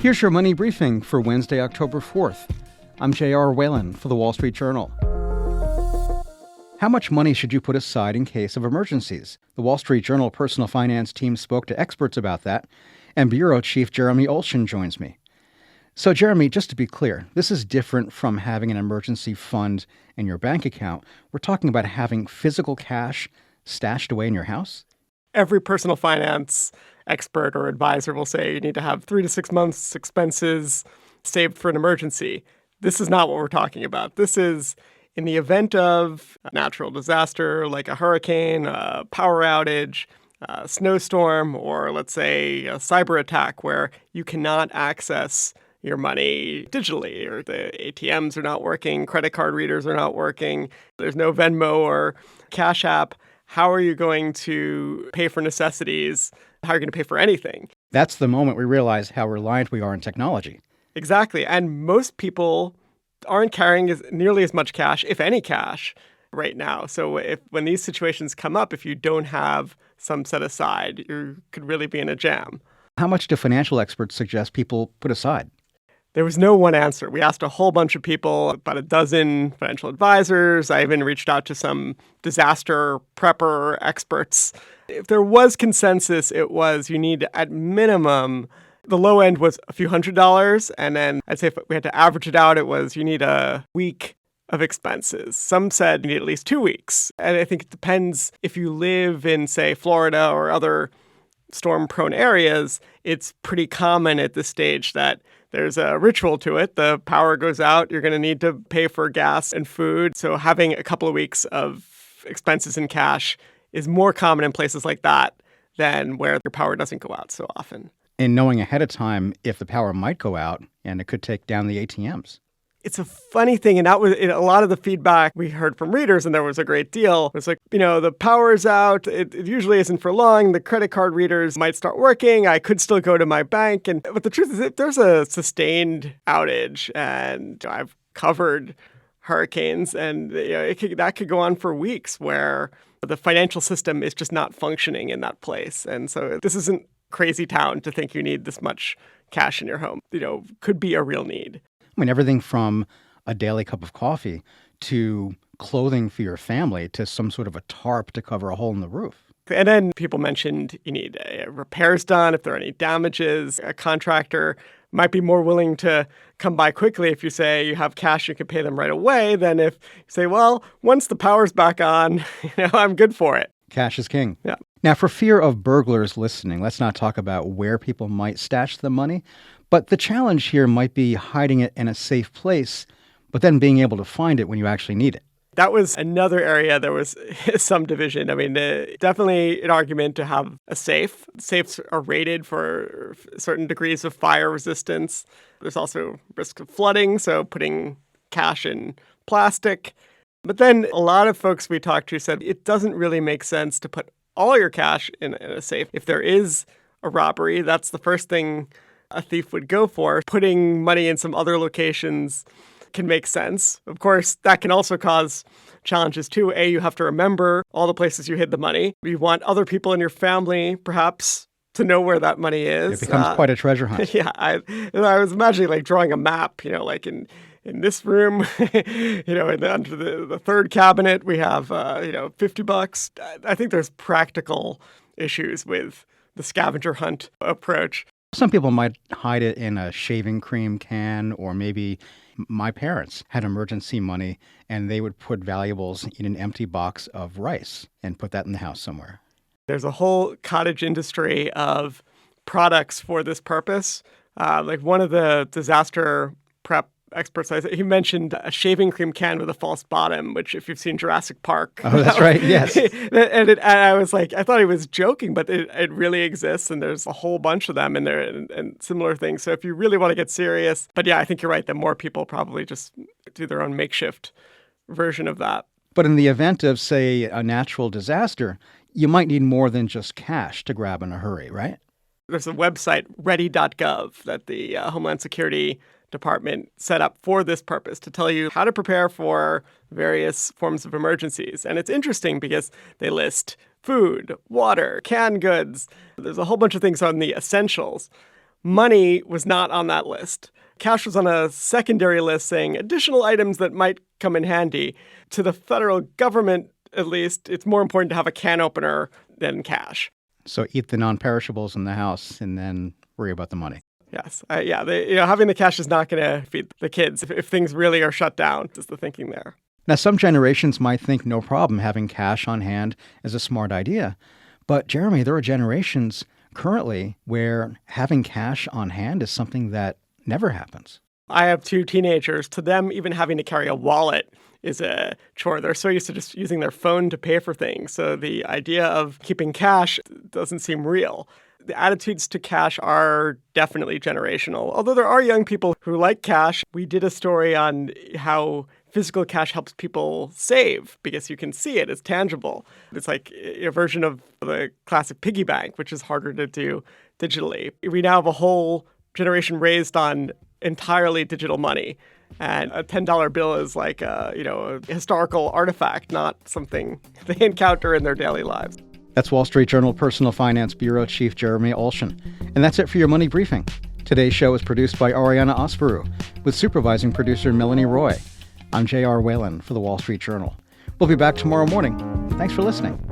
Here's your money briefing for Wednesday, October 4th. I'm J.R. Whalen for the Wall Street Journal. How much money should you put aside in case of emergencies? The Wall Street Journal personal finance team spoke to experts about that, and Bureau Chief Jeremy Olshan joins me. So, Jeremy, just to be clear, this is different from having an emergency fund in your bank account. We're talking about having physical cash stashed away in your house? Every personal finance expert or advisor will say you need to have 3 to 6 months expenses saved for an emergency. This is not what we're talking about. This is in the event of a natural disaster like a hurricane, a power outage, a snowstorm, or let's say a cyber attack where you cannot access your money digitally, or the ATMs are not working, credit card readers are not working, there's no Venmo or Cash App. How are you going to pay for necessities? How are you going to pay for anything? That's the moment we realize how reliant we are on technology. Exactly. And most people aren't carrying nearly as much cash, if any cash, right now. So when these situations come up, if you don't have some set aside, you could really be in a jam. How much do financial experts suggest people put aside? There was no one answer. We asked a whole bunch of people, about a dozen financial advisors. I even reached out to some disaster prepper experts. If there was consensus, it was you need at minimum, the low end was a few $100s. And then I'd say if we had to average it out, it was you need a week of expenses. Some said you need at least 2 weeks. And I think it depends if you live in, say, Florida or other storm-prone areas. It's pretty common at this stage that there's a ritual to it. The power goes out. You're going to need to pay for gas and food. So having a couple of weeks of expenses in cash is more common in places like that than where your power doesn't go out so often. And knowing ahead of time if the power might go out and it could take down the ATMs. It's a funny thing, and that was a lot of the feedback we heard from readers, and there was a great deal. It was like, the power's out. It usually isn't for long. The credit card readers might start working. I could still go to my bank. But the truth is, if there's a sustained outage, and I've covered hurricanes, and that could go on for weeks where the financial system is just not functioning in that place. And so this isn't crazy town to think you need this much cash in your home. Could be a real need. I mean, everything from a daily cup of coffee to clothing for your family to some sort of a tarp to cover a hole in the roof. And then people mentioned you need repairs done if there are any damages. A contractor might be more willing to come by quickly if you say you have cash, you can pay them right away, than if you say, well, once the power's back on, I'm good for it. Cash is king. Yeah. Now, for fear of burglars listening, let's not talk about where people might stash the money. But the challenge here might be hiding it in a safe place, but then being able to find it when you actually need it. That was another area there was some division. I mean, definitely an argument to have a safe. Safes are rated for certain degrees of fire resistance. There's also risk of flooding, so putting cash in plastic. But then a lot of folks we talked to said it doesn't really make sense to put all your cash in a safe. If there is a robbery, that's the first thing a thief would go for. Putting money in some other locations can make sense. Of course, that can also cause challenges too. You have to remember all the places you hid the money. You want other people in your family, perhaps, to know where that money is. It becomes quite a treasure hunt. Yeah, I was imagining like drawing a map, like in this room, under the third cabinet, we have, $50. I think there's practical issues with the scavenger hunt approach. Some people might hide it in a shaving cream can, or maybe my parents had emergency money and they would put valuables in an empty box of rice and put that in the house somewhere. There's a whole cottage industry of products for this purpose. Like one of the disaster prep experts, he mentioned a shaving cream can with a false bottom, which if you've seen Jurassic Park. Oh, that's right. Yes. and I was like, I thought he was joking, but it really exists. And there's a whole bunch of them in there and similar things. So if you really want to get serious, but yeah, I think you're right that more people probably just do their own makeshift version of that. But in the event of, say, a natural disaster, you might need more than just cash to grab in a hurry, right? There's a website, ready.gov, that the Homeland Security Department set up for this purpose to tell you how to prepare for various forms of emergencies. And it's interesting because they list food, water, canned goods. There's a whole bunch of things on the essentials. money was not on that list. Cash was on a secondary list saying additional items that might come in handy. To the federal government, at least, it's more important to have a can opener than cash. So eat the non-perishables in the house and then worry about the money. Yes. Having the cash is not going to feed the kids if things really are shut down, is the thinking there. Now, some generations might think no problem having cash on hand is a smart idea. But, Jeremy, there are generations currently where having cash on hand is something that never happens. I have 2 teenagers. To them, even having to carry a wallet is a chore. They're so used to just using their phone to pay for things. So the idea of keeping cash doesn't seem real. The attitudes to cash are definitely generational. Although there are young people who like cash. We did a story on how physical cash helps people save because you can see it. It's tangible. It's like a version of the classic piggy bank, which is harder to do digitally. We now have a whole generation raised on entirely digital money. And a $10 bill is like a historical artifact, not something they encounter in their daily lives. That's Wall Street Journal Personal Finance Bureau Chief Jeremy Olshan. And that's it for your Money Briefing. Today's show is produced by Ariana Osperu, with supervising producer Melanie Roy. I'm J.R. Whalen for the Wall Street Journal. We'll be back tomorrow morning. Thanks for listening.